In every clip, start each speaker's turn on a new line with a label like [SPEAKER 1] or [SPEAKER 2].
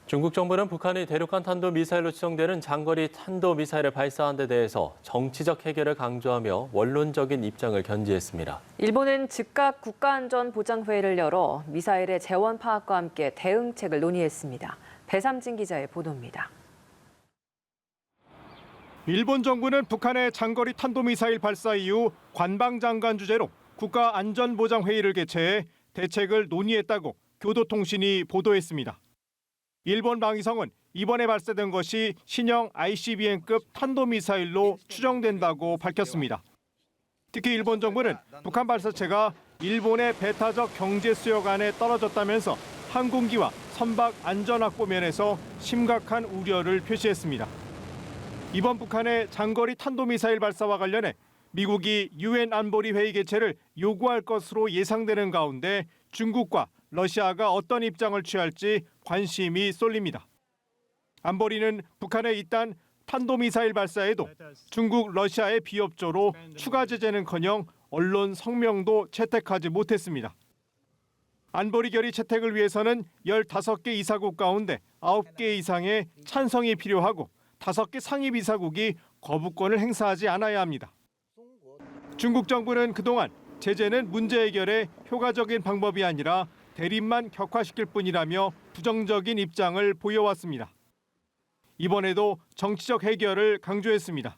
[SPEAKER 1] 중국 정부는 북한이 대륙간 탄도미사일로 추정되는 장거리 탄도미사일을 발사한 데 대해서 정치적 해결을 강조하며 원론적인 입장을 견지했습니다.
[SPEAKER 2] 일본은 즉각 국가안전보장회의를 열어 미사일의 재원 파악과 함께 대응책을 논의했습니다. 배삼진 기자의 보도입니다.
[SPEAKER 3] 일본 정부는 북한의 장거리 탄도미사일 발사 이후 관방장관 주재로 국가안전보장회의를 개최해 대책을 논의했다고 교도통신이 보도했습니다. 일본 방위성은 이번에 발사된 것이 신형 ICBM급 탄도미사일로 추정된다고 밝혔습니다. 특히 일본 정부는 북한 발사체가 일본의 배타적 경제 수역 안에 떨어졌다면서 항공기와 선박 안전 확보 면에서 심각한 우려를 표시했습니다. 이번 북한의 장거리 탄도미사일 발사와 관련해 미국이 유엔 안보리 회의 개최를 요구할 것으로 예상되는 가운데 중국과 러시아가 어떤 입장을 취할지 관심이 쏠립니다. 안보리는 북한의 이딴 탄도미사일 발사에도 중국, 러시아의 비협조로 추가 제재는커녕 언론 성명도 채택하지 못했습니다. 안보리 결의 채택을 위해서는 15개 이사국 가운데 9개 이상의 찬성이 필요하고 5개 상입 이사국이 거부권을 행사하지 않아야 합니다. 중국 정부는 그동안 제재는 문제 해결의 효과적인 방법이 아니라 대립만 격화시킬 뿐이라며 부정적인 입장을 보여왔습니다. 이번에도 정치적 해결을 강조했습니다.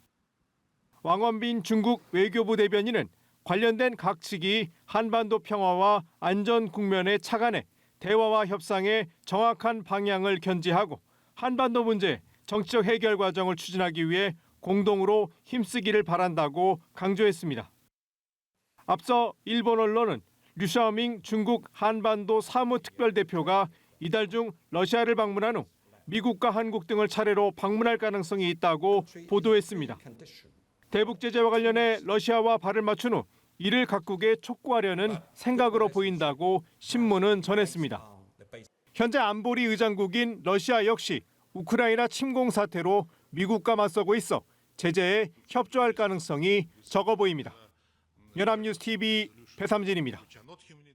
[SPEAKER 3] 왕원빈 중국 외교부 대변인은 관련된 각 측이 한반도 평화와 안전 국면에 착안해 대화와 협상의 정확한 방향을 견지하고 한반도 문제 정치적 해결 과정을 추진하기 위해 공동으로 힘쓰기를 바란다고 강조했습니다. 앞서 일본 언론은 류샤오밍 중국 한반도 사무특별대표가 이달 중 러시아를 방문한 후 미국과 한국 등을 차례로 방문할 가능성이 있다고 보도했습니다. 대북 제재와 관련해 러시아와 발을 맞춘 후 이를 각국에 촉구하려는 생각으로 보인다고 신문은 전했습니다. 현재 안보리 의장국인 러시아 역시 우크라이나 침공 사태로 미국과 맞서고 있어 제재에 협조할 가능성이 적어 보입니다. 연합뉴스 TV 배삼진입니다.